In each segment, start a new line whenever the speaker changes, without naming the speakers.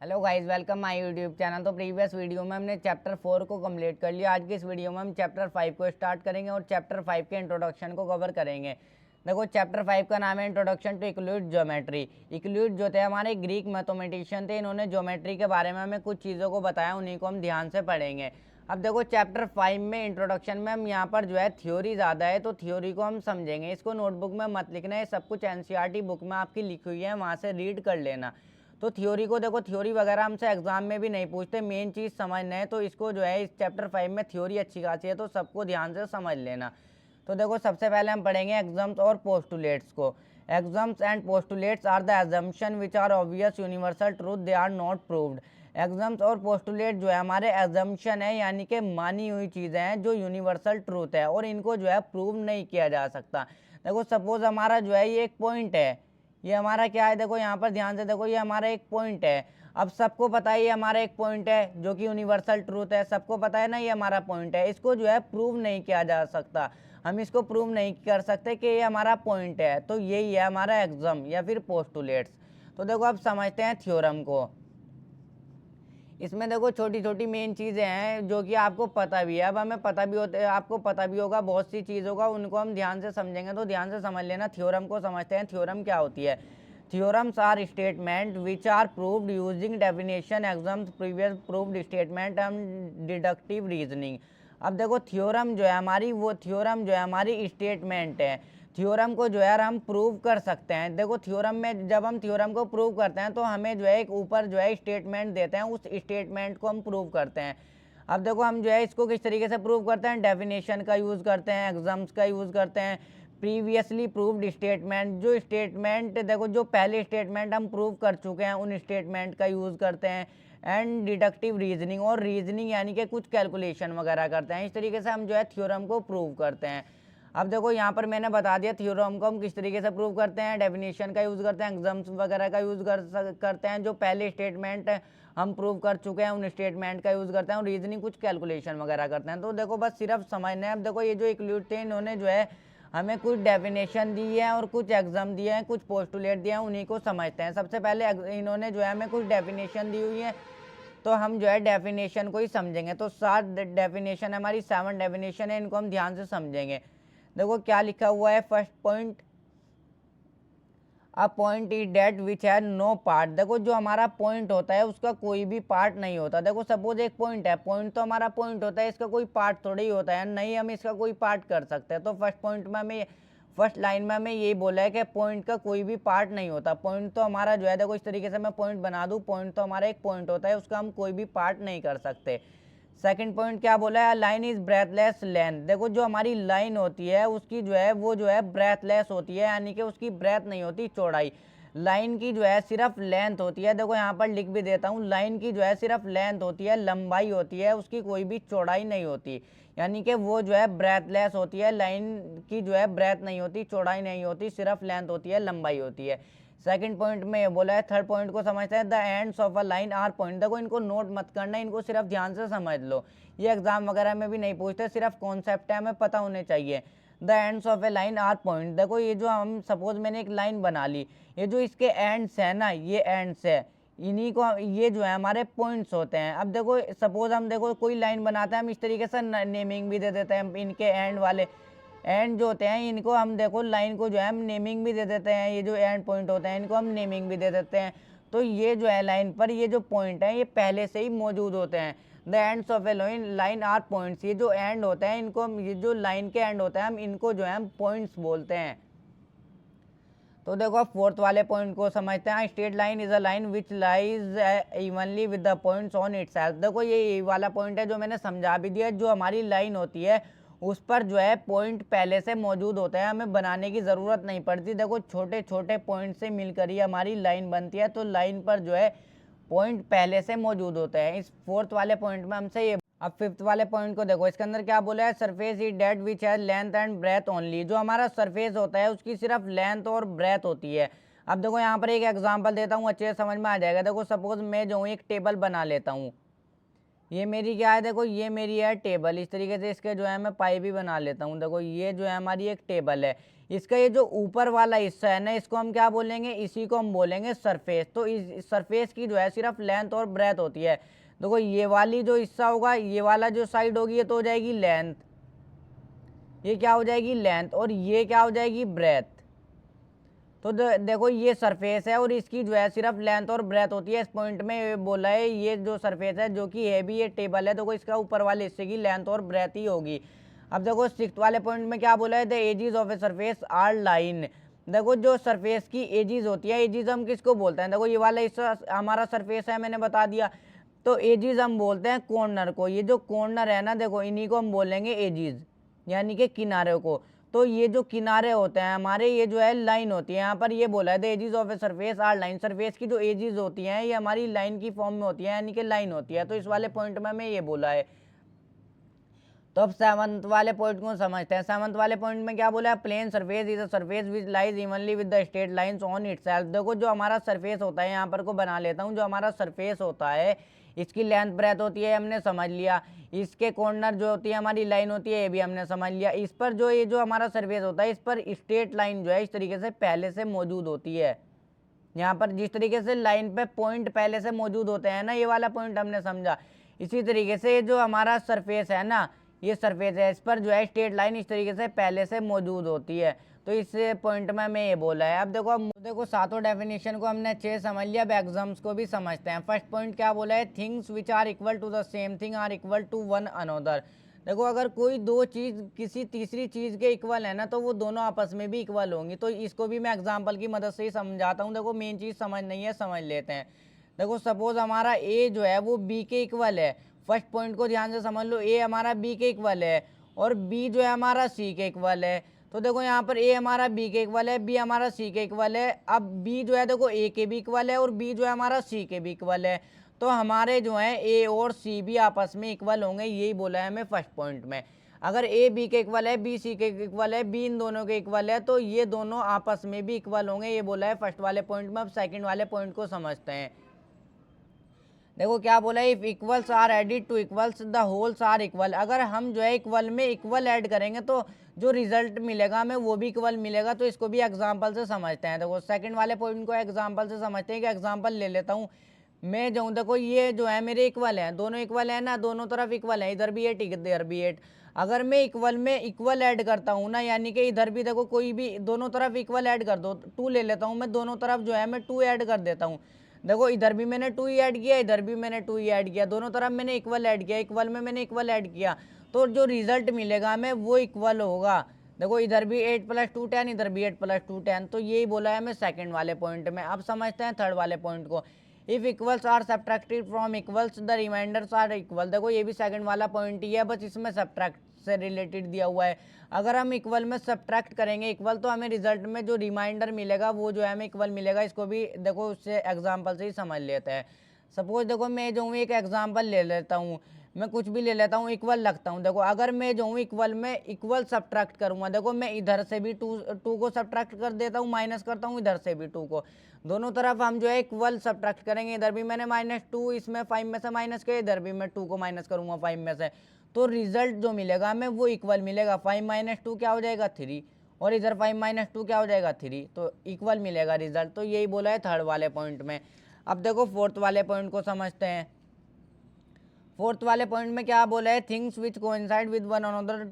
Hello guys, welcome my YouTube channel. तो previous video में हमने चैप्टर 4 को कंप्लीट कर लिया। आज की इस वीडियो में हम चैप्टर 5 को स्टार्ट करेंगे और चैप्टर 5 के इंट्रोडक्शन को कवर करेंगे। देखो, चैप्टर 5 का नाम है introduction to Euclid geometry. Euclid जो थे हमारे ग्रीक मैथमेटिशियन थे। इन्होंने ज्योमेट्री के बारे में हमें कुछ चीज़ों को बताया, उन्हीं को हम ध्यान से पढ़ेंगे। अब देखो, चैप्टर 5 में इंट्रोडक्शन में हम यहाँ पर जो है थ्योरी ज़्यादा है, तो थ्योरी को हम समझेंगे। इसको नोटबुक में मत लिखना है, सब कुछ एनसीईआरटी बुक में आपकी लिखी हुई है, वहाँ से रीड कर लेना। तो थ्योरी को देखो, थ्योरी वगैरह हमसे एग्जाम में भी नहीं पूछते, मेन चीज़ समझना है। तो इसको जो है इस चैप्टर 5 में थ्योरी अच्छी खासी है, तो सबको ध्यान से समझ लेना। तो देखो, सबसे पहले हम पढ़ेंगे एग्जाम्स और पोस्टुलेट्स को। Axioms and postulates are the assumption which are obvious universal truth, they are not proved. Axioms और पोस्टुलेट जो है हमारे एजम्पशन है, यानी कि मानी हुई चीज़ें हैं जो यूनिवर्सल ट्रूथ है, और इनको जो है प्रूव नहीं किया जा सकता। देखो, सपोज हमारा जो है ये एक पॉइंट है, ये हमारा क्या है, देखो यहाँ पर ध्यान से देखो, ये हमारा एक पॉइंट है। अब सबको पता है ये हमारा एक पॉइंट है जो कि यूनिवर्सल ट्रूथ है, सबको पता है ना ये हमारा पॉइंट है। इसको जो है प्रूव नहीं किया जा सकता, हम इसको प्रूव नहीं कर सकते कि ये हमारा पॉइंट है। तो यही है हमारा एग्जाम या फिर पोस्टुलेट्स। तो देखो, अब समझते हैं थ्योरम को। इसमें देखो छोटी छोटी मेन चीज़ें हैं जो कि आपको पता भी है। अब हमें पता भी होते, आपको पता भी होगा बहुत सी चीज़ों का, उनको हम ध्यान से समझेंगे। तो ध्यान से समझ लेना। थ्योरम को समझते हैं, थ्योरम क्या होती है। Theorems are statement which are proved using definition, axioms, previous proved statement and deductive reasoning. अब देखो, थ्योरम जो है हमारी, वो थ्योरम जो है हमारी स्टेटमेंट है। थ्योरम को जो है हम प्रूव कर सकते हैं। देखो, थ्योरम में जब हम थ्योरम को प्रूव करते हैं तो हमें जो है एक ऊपर जो है स्टेटमेंट देते हैं, उस स्टेटमेंट को हम प्रूव करते हैं। अब देखो, हम जो है इसको किस तरीके से प्रूव करते हैं, डेफिनेशन का यूज़ करते हैं, एग्जाम्स का यूज़ करते हैं, प्रीवियसली प्रूव्ड स्टेटमेंट, जो स्टेटमेंट देखो जो पहले स्टेटमेंट हम प्रूव कर चुके हैं उन स्टेटमेंट का यूज़ करते हैं, एंड डिडक्टिव रीजनिंग, और रीजनिंग यानी कि कुछ कैलकुलेशन वगैरह करते हैं। इस तरीके से हम जो है थ्योरम को प्रूव करते हैं। अब देखो, यहाँ पर मैंने बता दिया थ्योरम को हम किस तरीके से प्रूव करते हैं। डेफिनेशन का यूज़ करते हैं, एग्जाम्स वगैरह का यूज़ करते हैं, जो पहले स्टेटमेंट हम प्रूव कर चुके हैं उन स्टेटमेंट का यूज़ करते हैं, और रीजनिंग कुछ कैलकुलेशन वगैरह करते हैं। तो देखो, बस सिर्फ समझना है। अब देखो, ये जो यूक्लिड थे, इन्होंने जो है हमें कुछ डेफिनेशन दी है और कुछ एग्जाम दिए हैं, कुछ पोस्टुलेट दिए हैं, उन्हीं को समझते हैं। सबसे पहले इन्होंने जो है हमें कुछ डेफिनेशन दी हुई है, तो हम जो है डेफिनेशन को ही समझेंगे। तो 7 डेफिनेशन हमारी, 7 डेफिनेशन है, इनको हम ध्यान से समझेंगे। देखो क्या लिखा हुआ है, first point, a point is that which has no part. देखो, जो हमारा पॉइंट होता है उसका कोई भी पार्ट नहीं होता। देखो, सपोज एक पॉइंट है, पॉइंट तो हमारा पॉइंट होता है, इसका कोई पार्ट थोड़ा ही होता है, नहीं हम इसका कोई पार्ट कर सकते हैं। तो फर्स्ट पॉइंट में हमें, फर्स्ट लाइन में हमें यही बोला है कि पॉइंट का कोई भी पार्ट नहीं होता। पॉइंट तो हमारा जो है, देखो इस तरीके से मैं पॉइंट बना दूं, पॉइंट तो हमारा एक पॉइंट होता है, उसका हम कोई भी पार्ट नहीं कर सकते। सेकंड पॉइंट क्या बोला है, लाइन इज ब्रेथलेस लेंथ। देखो, जो हमारी लाइन होती है उसकी जो है वो जो है ब्रेथलेस होती है, यानी कि उसकी ब्रेथ नहीं होती, चौड़ाई। लाइन की जो है सिर्फ लेंथ होती है। देखो, यहाँ पर लिख भी देता हूँ, लाइन की जो है सिर्फ लेंथ होती है, लंबाई होती है, उसकी कोई भी चौड़ाई नहीं होती, यानी कि वो जो है ब्रेथलेस होती है। लाइन की जो है ब्रेथ नहीं होती, चौड़ाई नहीं होती, सिर्फ लेंथ होती है, लंबाई होती है। सेकंड पॉइंट में ये बोला है। थर्ड पॉइंट को समझते हैं, the ends of a line are point. देखो, इनको नोट मत करना, इनको सिर्फ ध्यान से समझ लो, ये एग्जाम वगैरह में भी नहीं पूछते, सिर्फ कॉन्सेप्ट है, हमें पता होने चाहिए। The ends of a line are point. देखो, ये जो हम सपोज मैंने एक लाइन बना ली, ये जो इसके एंड्स है ना, ये एंड्स है, इन्हीं को, ये जो है हमारे पॉइंट्स होते हैं। अब देखो, सपोज हम देखो कोई लाइन बनाते हैं, हम इस तरीके से नेमिंग भी दे देते हैं इनके एंड वाले, एंड जो होते हैं इनको हम देखो, लाइन को जो है हम नेमिंग भी दे देते हैं, ये जो एंड पॉइंट होते हैं इनको हम नेमिंग भी दे देते हैं। तो ये जो है लाइन पर ये जो पॉइंट है ये पहले से ही मौजूद होते हैं। The ends of a line are points. ये जो एंड होते हैं इनको हम, ये जो लाइन के एंड होते हैं हम इनको जो है हम पॉइंट्स बोलते हैं। तो देखो, फोर्थ वाले पॉइंट को समझते हैं। Straight line is a line which lies evenly with the points on itself. देखो, ये वाला पॉइंट है जो मैंने समझा भी दिया। जो हमारी लाइन होती है उस पर जो है पॉइंट पहले से मौजूद होता है, हमें बनाने की ज़रूरत नहीं पड़ती। देखो, छोटे छोटे पॉइंट से मिलकर ही हमारी लाइन बनती है, तो लाइन पर जो है पॉइंट पहले से मौजूद होते हैं। इस फोर्थ वाले पॉइंट में हमसे ये। अब फिफ्थ वाले पॉइंट को देखो, इसके अंदर क्या बोला है, surface is that which has length and breadth only. जो हमारा सरफेस होता है उसकी सिर्फ लेंथ और ब्रेथ होती है। अब देखो, यहाँ पर एक एग्जांपल देता हूँ, अच्छे से समझ में आ जाएगा। देखो, सपोज मैं जो हूँ एक टेबल बना लेता हूँ, ये मेरी क्या है, देखो ये मेरी है टेबल। इस तरीके से इसके जो है मैं पाई भी बना लेता हूँ। देखो, ये जो है हमारी एक टेबल है, इसका ये जो ऊपर वाला हिस्सा है ना, इसको हम क्या बोलेंगे, इसी को हम बोलेंगे सरफेस। तो इस सरफेस की जो है सिर्फ लेंथ और ब्रेथ होती है। देखो ये वाली जो हिस्सा होगा, ये वाला जो साइड होगी, ये तो हो जाएगी लेंथ, ये क्या हो जाएगी लेंथ, और ये क्या हो जाएगी ब्रेथ। तो देखो ये सरफेस है और इसकी जो है सिर्फ लेंथ और ब्रेथ होती है। इस पॉइंट में बोला है ये जो सरफेस है जो कि है भी ये टेबल है, देखो इसका ऊपर वाले हिस्से की लेंथ और ब्रेथ ही होगी। अब देखो 6th वाले पॉइंट में क्या बोला है, the edges of a surface are line. देखो जो सरफेस की एजिस होती है, एजिस हम किसको बोलते हैं, देखो ये वाला हिस्सा हमारा सरफेस है, मैंने बता दिया। तो एजिस हम बोलते हैं कॉर्नर को, ये जो कॉर्नर है ना, देखो इन्हीं को हम बोलेंगे एजिस, यानी कि किनारे को। तो ये जो किनारे होते हैं हमारे, ये जो है लाइन होती है। यहाँ पर ये बोला है the edges of a surface are line, surface की जो एजिस होती हैं ये हमारी लाइन की फॉर्म में होती है, यानी कि लाइन होती है। तो इस वाले पॉइंट में हमें ये बोला है। तो अब 7th वाले पॉइंट को समझते हैं। 7th वाले पॉइंट में क्या बोला है, plane surface is a surface which lies evenly with the straight lines on itself. देखो जो हमारा सरफेस होता है, यहाँ पर को बना लेता हूँ, जो हमारा सरफेस होता है इसकी लेंथ ब्रेथ होती है, हमने समझ लिया। इसके कॉर्नर जो होती है हमारी लाइन होती है, ये भी हमने समझ लिया। इस पर जो ये जो हमारा सरफेस होता है, इस पर स्ट्रेट लाइन जो है इस तरीके से पहले से मौजूद होती है। यहाँ पर जिस तरीके से लाइन पे पॉइंट पहले से मौजूद होते हैं ना, ये वाला पॉइंट हमने समझा। इसी तरीके से ये जो हमारा सरफेस है ना, ये सरफेस है, इस पर जो है स्ट्रेट लाइन इस तरीके से पहले से मौजूद होती है। तो इस पॉइंट में हमें ये बोला है। अब देखो सातों डेफिनेशन को हमने 6 समझ लिया, अब एग्जाम्स को भी समझते हैं। फर्स्ट पॉइंट क्या बोला है, things which are equal to the same thing are equal to one another. देखो अगर कोई दो चीज़ किसी तीसरी चीज़ के इक्वल है ना, तो वो दोनों आपस में भी इक्वल होंगी। तो इसको भी मैं एग्जाम्पल की मदद से ही समझाता हूँ। देखो मेन चीज़ समझ नहीं है, समझ लेते हैं। देखो सपोज हमारा ए जो है वो बी के इक्वल है। फर्स्ट पॉइंट को ध्यान से समझ लो, ए हमारा बी के इक्वल है और बी जो है हमारा सी के इक्वल है। तो देखो यहाँ पर ए हमारा बी के इक्वल है, बी हमारा सी के इक्वल है। अब बी जो है देखो ए के भी इक्वल है और बी जो है हमारा सी के भी इक्वल है। तो हमारे जो है ए और सी भी आपस में इक्वल होंगे, यही बोला है हमें फर्स्ट पॉइंट में। अगर ए बी के इक्वल है, बी सी के इक्वल है, बी इन दोनों के इक्वल है, तो ये दोनों आपस में भी इक्वल होंगे, ये बोला है फर्स्ट वाले पॉइंट में। अब सेकंड वाले पॉइंट को समझते हैं। देखो क्या बोला है, if equals are added to equals the wholes are equal. अगर हम जो है इक्वल में इक्वल ऐड करेंगे तो जो रिजल्ट मिलेगा हमें वो भी इक्वल मिलेगा। तो इसको भी एग्जांपल से समझते हैं। देखो सेकंड वाले पॉइंट को एग्जांपल से समझते हैं कि एग्जांपल ले लेता हूँ मैं जो हूँ। देखो ये जो है मेरे इक्वल है, दोनों इक्वल है ना, दोनों तरफ इक्वल है, इधर भी 8 इधर भी 8। अगर मैं इक्वल में इक्वल ऐड करता हूँ ना, यानी कि इधर भी देखो कोई भी दोनों तरफ इक्वल ऐड कर दो, 2 ले लेता हूँ मैं, दोनों तरफ जो है मैं 2 ऐड कर देता हूँ। देखो इधर भी मैंने 2 ही ऐड किया, इधर भी मैंने 2 ही ऐड किया, दोनों तरफ मैंने इक्वल ऐड किया, इक्वल में मैंने इक्वल ऐड किया, तो जो रिजल्ट मिलेगा हमें वो इक्वल होगा। देखो इधर भी 8 + 2 10, इधर भी 8 + 2 10। तो यही बोला है हमें सेकंड वाले पॉइंट में। अब समझते हैं थर्ड वाले पॉइंट को। If equals are subtracted from equals the remainders are equal. देखो ये भी सेकंड वाला पॉइंट ही है, बस इसमें सब्ट्रैक्ट से रिलेटेड दिया हुआ है। अगर हम इक्वल में सब्ट्रैक्ट करेंगे इक्वल, तो हमें रिजल्ट में जो रिमाइंडर मिलेगा वो जो है हमें इक्वल मिलेगा। इसको भी देखो उससे एग्जांपल से ही समझ लेते हैं। सपोज देखो मैं जो हूँ एक एग्जांपल ले लेता हूँ, मैं कुछ भी ले लेता हूँ, इक्वल लगता हूँ। देखो अगर मैं जो हूँ इक्वल में इक्वल सब्ट्रैक्ट करूँगा, देखो मैं इधर से भी टू को सब्ट्रैक्ट कर देता हूँ, माइनस करता हूँ, इधर से भी 2 को, दोनों तरफ हम जो है इक्वल सब्ट्रैक्ट करेंगे। इधर भी मैंने -2 इसमें 5 में से माइनस किया, इधर भी मैं 2 को माइनस करूँगा 5 में से, तो रिजल्ट जो मिलेगा हमें वो इक्वल मिलेगा। 5 - 2 क्या हो जाएगा 3, और इधर 5 - 2 क्या हो जाएगा 3, तो इक्वल मिलेगा रिजल्ट। तो यही बोला है थर्ड वाले पॉइंट में। अब देखो फोर्थ वाले पॉइंट को समझते हैं। फोर्थ वाले पॉइंट में क्या बोला है, things which coincide with one another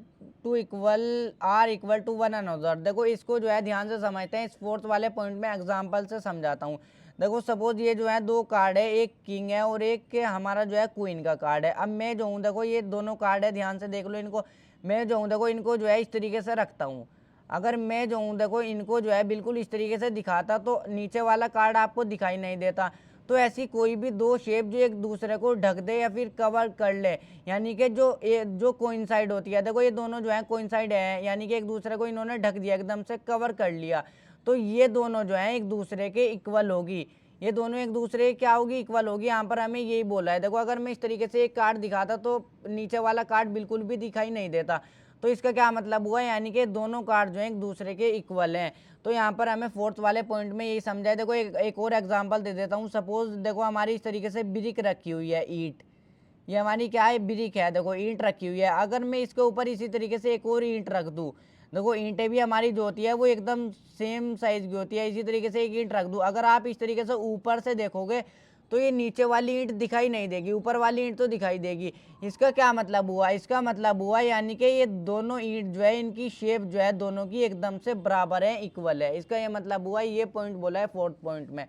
to equal are equal to one another. देखो इसको जो है ध्यान से समझते हैं। इस फोर्थ वाले पॉइंट में एग्जांपल से समझाता हूँ। देखो सपोज ये जो है 2 कार्ड है, एक किंग है और एक हमारा जो है क्वीन का कार्ड है। अब मैं जो हूँ देखो ये दोनों कार्ड है, ध्यान से देख लो इनको। मैं जो हूँ देखो इनको जो है इस तरीके से रखता हूँ। अगर मैं जो हूँ देखो इनको जो है बिल्कुल इस तरीके से दिखाता तो नीचे वाला कार्ड आपको दिखाई नहीं देता। तो ऐसी कोई भी 2 शेप जो एक दूसरे को ढक दे या फिर कवर कर ले, यानी कि जो कोइंसाइड होती है, देखो ये दोनों जो है कोइंसाइड है, यानी कि एक दूसरे को इन्होंने ढक दिया, एकदम से कवर कर लिया, तो ये दोनों जो है एक दूसरे के इक्वल होगी। ये दोनों एक दूसरे क्या होगी, इक्वल होगी। यहाँ पर हमें यही बोला है। देखो अगर मैं इस तरीके से एक कार्ड दिखाता तो नीचे वाला कार्ड बिल्कुल भी दिखाई नहीं देता, तो इसका क्या मतलब हुआ, यानी कि दोनों कार्ड जो है एक दूसरे के इक्वल हैं। तो यहाँ पर हमें फोर्थ वाले पॉइंट में यही समझा है। देखो एक और एग्जांपल दे देता हूँ। सपोज देखो हमारी इस तरीके से ब्रिक रखी हुई है, ईंट, ये हमारी क्या है, ब्रिक है, देखो ईंट रखी हुई है। अगर मैं इसके ऊपर इसी तरीके से एक और ईंट रख दूँ, देखो ईंटें भी हमारी जो होती है वो एकदम सेम साइज की होती है। इसी तरीके से एक ईंट रख दूँ, अगर आप इस तरीके से ऊपर से देखोगे तो ये नीचे वाली ईंट दिखाई नहीं देगी, ऊपर वाली ईंट तो दिखाई देगी। इसका क्या मतलब हुआ? इसका मतलब हुआ यानी कि ये दोनों ईंट जो है इनकी शेप जो है दोनों की एकदम से बराबर है, इक्वल है। इसका ये मतलब हुआ, ये पॉइंट बोला है फोर्थ पॉइंट में।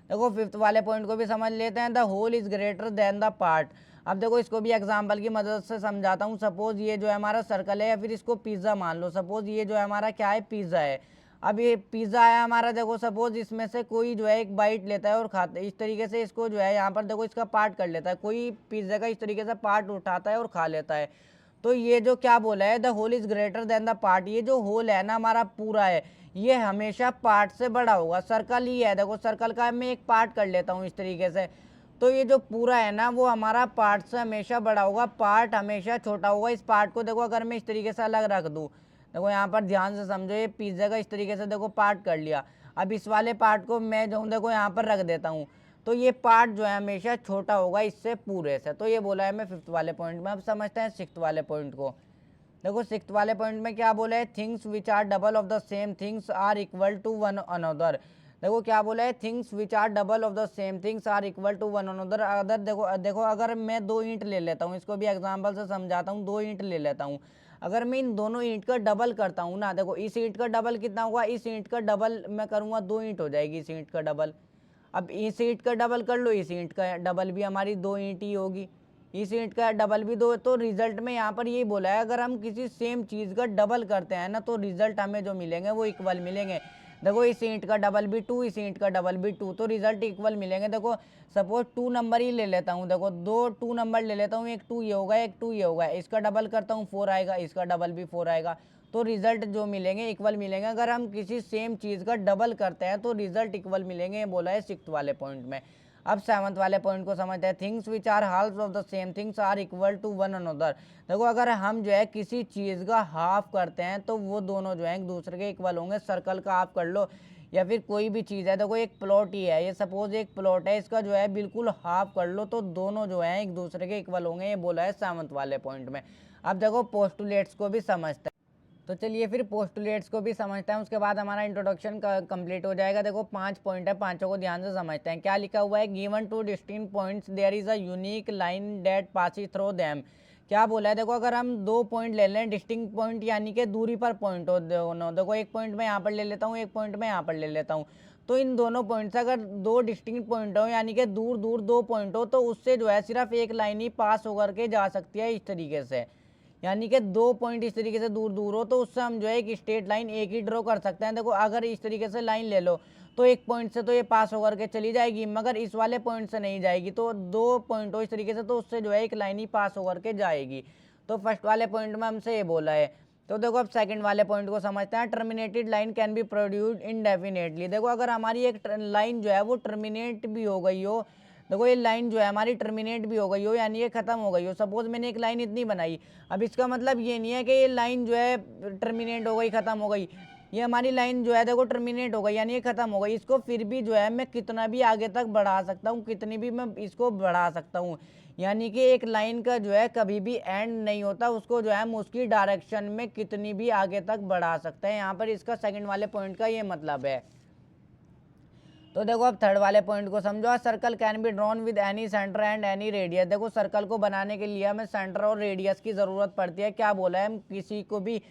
देखो फिफ्थ वाले पॉइंट को भी समझ लेते हैं। The whole is greater than the part. अब देखो इसको भी एग्जाम्पल की मदद से समझाता हूँ। सपोज ये जो है हमारा सर्कल है, या फिर इसको पिज्ज़ा मान लो। सपोज ये जो है हमारा क्या है, पिज्ज़ा है। अब ये पिज्ज़ा है हमारा, देखो सपोज इसमें से कोई जो है एक बाइट लेता है और खाता है। इस तरीके से इसको जो है यहाँ पर देखो इसका पार्ट कर लेता है, कोई पिज्ज़ा का इस तरीके से पार्ट उठाता है और खा लेता है। तो ये जो क्या बोला है, the whole is greater than the part. ये जो होल है ना हमारा पूरा है, ये हमेशा पार्ट से बड़ा होगा। सर्कल ही है, देखो सर्कल का मैं एक पार्ट कर लेता हूँ इस तरीके से। तो ये जो पूरा है ना वो हमारा पार्ट से हमेशा बड़ा होगा, पार्ट हमेशा छोटा होगा। इस पार्ट को देखो अगर मैं इस तरीके से अलग रख दूँ, देखो यहाँ पर ध्यान से समझो, ये पिज्ज़ा का इस तरीके से देखो पार्ट कर लिया। अब इस वाले पार्ट को मैं जो हूँ देखो यहाँ पर रख देता हूँ, तो ये पार्ट जो है हमेशा छोटा होगा इससे पूरे से। तो ये बोला है मैं फिफ्थ वाले पॉइंट में। अब समझते हैं सिक्स्थ वाले पॉइंट को। देखो सिक्स्थ वाले पॉइंट में क्या बोला है, things which are double of the same things are equal to one another. देखो क्या बोला है, things which are double of the same things are equal to one another. Other देखो अगर मैं दो ईंट ले लेता हूँ, इसको भी एग्जांपल से समझाता हूँ। दो ईंट ले लेता हूँ, अगर मैं इन दोनों ईंट का डबल करता हूँ ना, देखो इस ईंट का डबल कितना हुआ, इस ईंट का डबल मैं करूँगा, दो ईंट हो जाएगी इस ईंट का डबल। अब इस ईंट का डबल कर लो, इस ईंट का डबल भी हमारी दो ईंट ही होगी, इस ईंट का डबल भी दो। तो रिजल्ट में यहाँ पर ये बोला है, अगर हम किसी सेम चीज़ का डबल करते हैं ना तो रिजल्ट हमें जो मिलेंगे वो इक्वल मिलेंगे। देखो इस ईंट का डबल भी टू, इस ईंट का डबल भी टू, तो रिजल्ट इक्वल मिलेंगे। देखो सपोज टू नंबर ही ले लेता हूँ, देखो दो टू नंबर ले लेता हूँ, एक टू ये होगा, एक टू ये होगा। इसका डबल करता हूँ, फोर आएगा, इसका डबल भी फोर आएगा। तो रिजल्ट जो मिलेंगे इक्वल मिलेंगे। अगर हम किसी सेम चीज़ का डबल करते हैं तो रिजल्ट इक्वल मिलेंगे, ये बोला है सिक्स्थ वाले पॉइंट में। अब सेवंथ वाले पॉइंट को समझते हैं। Things which are half of the same things are equal to one another. देखो अगर हम जो है किसी चीज़ का हाफ करते हैं तो वो दोनों जो है एक दूसरे के इक्वल होंगे। सर्कल का हाफ कर लो या फिर कोई भी चीज़ है, देखो एक प्लॉट ही है, ये सपोज एक प्लॉट है, इसका जो है बिल्कुल हाफ कर लो तो दोनों जो है एक दूसरे के इक्वल होंगे, ये बोला है सेवंथ वाले पॉइंट में। अब देखो पोस्टुलेट्स को भी समझते हैं। तो चलिए फिर पोस्टुलेट्स को भी समझते हैं, उसके बाद हमारा इंट्रोडक्शन का कंप्लीट हो जाएगा। देखो 5 पॉइंट है, पांचों को ध्यान से समझते हैं। क्या लिखा हुआ है, given two distinct points there is a unique line that passes through them. क्या बोला है, देखो अगर हम दो पॉइंट ले लें, डिस्टिंक्ट पॉइंट यानी कि दूरी पर पॉइंट हो दोनों। देखो एक पॉइंट मैं यहाँ पर ले लेता हूँ, एक पॉइंट मैं यहाँ पर ले लेता हूँ। तो इन दोनों पॉइंट से अगर दो डिस्टिंक्ट पॉइंट हो यानी कि दूर दूर दो पॉइंट हो, तो उससे जो है सिर्फ एक लाइन ही पास होकर के जा सकती है इस तरीके से। यानी कि दो पॉइंट इस तरीके से दूर दूर हो तो उससे हम जो है एक स्ट्रेट लाइन एक ही ड्रॉ कर सकते हैं। देखो अगर इस तरीके से लाइन ले लो तो एक पॉइंट से तो ये पास होकर के चली जाएगी, मगर इस वाले पॉइंट से नहीं जाएगी। तो दो पॉइंट हो इस तरीके से तो उससे जो है एक लाइन ही पास होकर के जाएगी। तो फर्स्ट वाले पॉइंट में हमसे ये बोला है। तो देखो अब सेकंड वाले पॉइंट को समझते हैं। Terminated line can be produced indefinitely. देखो अगर हमारी एक लाइन जो है वो टर्मिनेट भी हो गई हो, देखो ये लाइन जो है हमारी टर्मिनेट भी हो गई हो यानी ये खत्म हो गई हो। सपोज मैंने एक लाइन इतनी बनाई, अब इसका मतलब ये नहीं है कि ये लाइन जो है टर्मिनेट हो गई, खत्म हो गई। ये हमारी लाइन जो है देखो टर्मिनेट हो गई यानी ये खत्म हो गई। इसको फिर भी जो है मैं कितना भी आगे तक बढ़ा सकता हूँ, कितनी भी मैं इसको बढ़ा सकता हूँ। यानी कि एक लाइन का जो है कभी भी एंड नहीं होता, उसको जो है हम उसकी डायरेक्शन में कितनी भी आगे तक बढ़ा सकते हैं। यहाँ पर इसका सेकंड वाले पॉइंट का ये मतलब है। तो देखो अब थर्ड वाले पॉइंट को समझो। Circle can be drawn with any centre and any radius. देखो सर्कल को बनाने के लिए हमें सेंटर और रेडियस की ज़रूरत पड़ती है। क्या बोला है, हम किसी को भी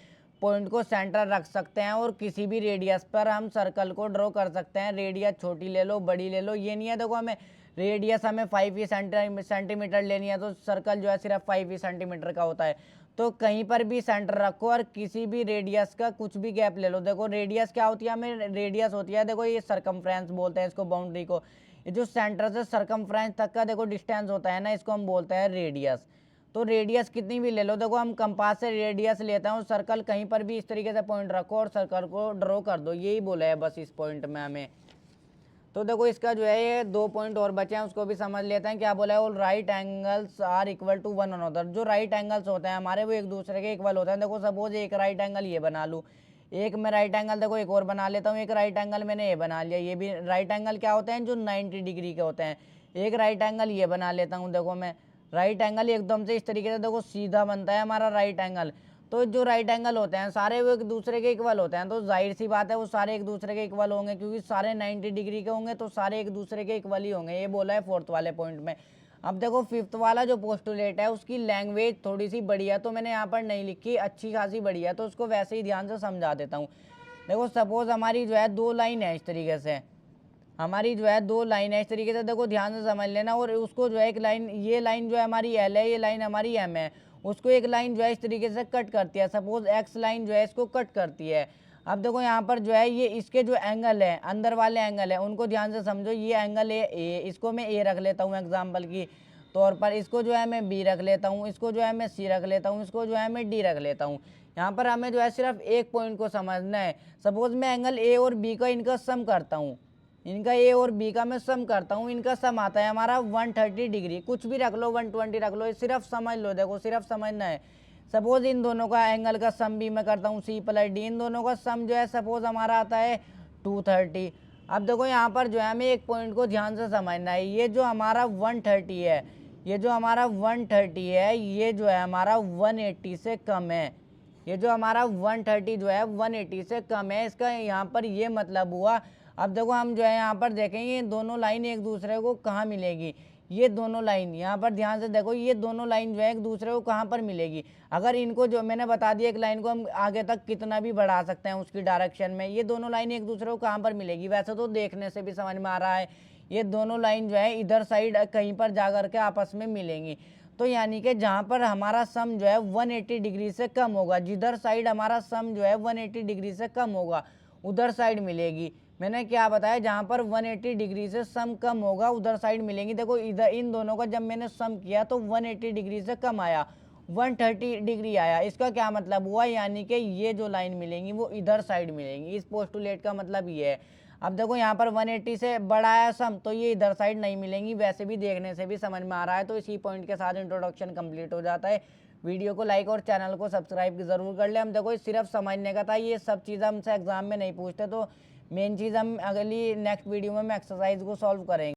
पॉइंट को सेंटर रख सकते हैं और किसी भी रेडियस पर हम सर्कल को ड्रॉ कर सकते हैं। रेडियस छोटी ले लो, बड़ी ले लो, ये नहीं है। देखो हमें रेडियस हमें 5 ही सेंटीमीटर लेनी है तो सर्कल जो है सिर्फ 5 ही सेंटीमीटर का होता है। तो कहीं पर भी सेंटर रखो और किसी भी रेडियस का कुछ भी गैप ले लो। देखो रेडियस क्या होती है, हमें रेडियस होती है, देखो ये सरकमफ्रेंस बोलते हैं इसको, बाउंड्री को। ये जो सेंटर से सरकमफ्रेंस तक का देखो डिस्टेंस होता है ना, इसको हम बोलते हैं रेडियस। तो रेडियस कितनी भी ले लो, देखो हम कंपास से रेडियस लेते हैं और सर्कल कहीं पर भी इस तरीके से पॉइंट रखो और सर्कल को ड्रॉ कर दो, यही बोला है बस इस पॉइंट में हमें। तो देखो इसका जो है ये दो पॉइंट और बचे हैं, उसको भी समझ लेते हैं। क्या बोला है, all right angles are equal to one another. जो राइट एंगल्स होते हैं हमारे वो एक दूसरे के इक्वल होते हैं। देखो सपोज एक राइट एंगल ये बना लूँ, एक मैं राइट एंगल देखो एक और बना लेता हूँ। एक राइट एंगल मैंने ये बना लिया, ये भी राइट एंगल क्या होते हैं, जो 90 डिग्री के होते हैं। एक राइट एंगल ये बना लेता हूँ, देखो मैं राइट एंगल एकदम से इस तरीके से देखो सीधा बनता है हमारा राइट एंगल। तो जो राइट एंगल होते हैं सारे वो एक दूसरे के इक्वल होते हैं, तो जाहिर सी बात है वो सारे एक दूसरे के इक्वल होंगे, क्योंकि सारे 90 डिग्री के होंगे तो सारे एक दूसरे के इक्वल ही होंगे। ये बोला है फोर्थ वाले पॉइंट में। अब देखो फिफ्थ वाला जो पोस्टुलेट है उसकी लैंग्वेज थोड़ी सी बढ़िया तो मैंने यहाँ पर नहीं लिखी, अच्छी खासी बढ़िया, तो उसको वैसे ही ध्यान से समझा देता हूँ। देखो सपोज हमारी जो है दो लाइन है इस तरीके से, हमारी जो है दो लाइन है इस तरीके से, देखो ध्यान से समझ लेना। और उसको जो है एक लाइन, ये लाइन जो है हमारी एल है, ये लाइन हमारी एम है, उसको एक लाइन जो है इस तरीके से कट करती है। सपोज एक्स लाइन जो है इसको कट करती है। अब देखो यहाँ पर जो है ये इसके जो एंगल है, अंदर वाले एंगल है, उनको ध्यान से समझो। ये एंगल है ए, इसको मैं ए रख लेता हूँ एग्जाम्पल की तौर पर, इसको जो है मैं बी रख लेता हूँ, इसको जो है मैं सी रख लेता हूँ, इसको जो है मैं डी रख लेता हूँ। यहाँ पर हमें जो है सिर्फ एक पॉइंट को समझना है। सपोज मैं एंगल ए और बी का इनका सम करता हूँ, इनका ए और बी का मैं सम करता हूँ, इनका सम आता है हमारा 130 डिग्री। कुछ भी रख लो, 120 रख लो, सिर्फ समझ लो, देखो सिर्फ समझना है। सपोज इन दोनों का एंगल का सम भी मैं करता हूँ सी प्लस डी, इन दोनों का सम जो है सपोज हमारा आता है 230। अब देखो यहाँ पर जो है हमें एक पॉइंट को ध्यान से समझना है। ये जो हमारा 130 है, ये जो हमारा 130 है, ये जो है हमारा 180 से कम है। ये जो हमारा 130 जो है 180 से कम है, इसका यहाँ पर ये मतलब हुआ। अब देखो हम जो है यहाँ पर देखेंगे दोनों लाइन एक दूसरे को कहाँ मिलेगी। ये दोनों लाइन यहाँ पर ध्यान से देखो, ये दोनों लाइन जो है एक दूसरे को कहाँ पर मिलेगी। अगर इनको जो मैंने बता दिया, एक लाइन को हम आगे तक कितना भी बढ़ा सकते हैं उसकी डायरेक्शन में, ये दोनों लाइन एक दूसरे को कहाँ पर मिलेगी। वैसे तो देखने से भी समझ में आ रहा है ये दोनों लाइन जो है इधर साइड कहीं पर जा कर के आपस में मिलेंगी। तो यानी कि जहाँ पर हमारा सम जो है 180 डिग्री से कम होगा, जिधर साइड हमारा सम जो है 180 डिग्री से कम होगा उधर साइड मिलेगी। मैंने क्या बताया, जहाँ पर 180 डिग्री से सम कम होगा उधर साइड मिलेंगी। देखो इधर इन दोनों का जब मैंने सम किया तो 180 डिग्री से कम आया, 130 डिग्री आया। इसका क्या मतलब हुआ, यानी कि ये जो लाइन मिलेंगी वो इधर साइड मिलेंगी। इस पोस्टुलेट का मतलब ये है। अब देखो यहाँ पर 180 से बड़ा है सम, तो ये इधर साइड नहीं मिलेंगी। वैसे भी देखने से भी समझ में आ रहा है। तो इसी पॉइंट के साथ इंट्रोडक्शन कंप्लीट हो जाता है। वीडियो को लाइक और चैनल को सब्सक्राइब जरूर कर ले। हम देखो सिर्फ समझने का था, ये सब चीज़ हमसे एग्जाम में नहीं पूछते। तो मेन चीज़ हम अगली नेक्स्ट वीडियो में हम एक्सरसाइज को सॉल्व करेंगे।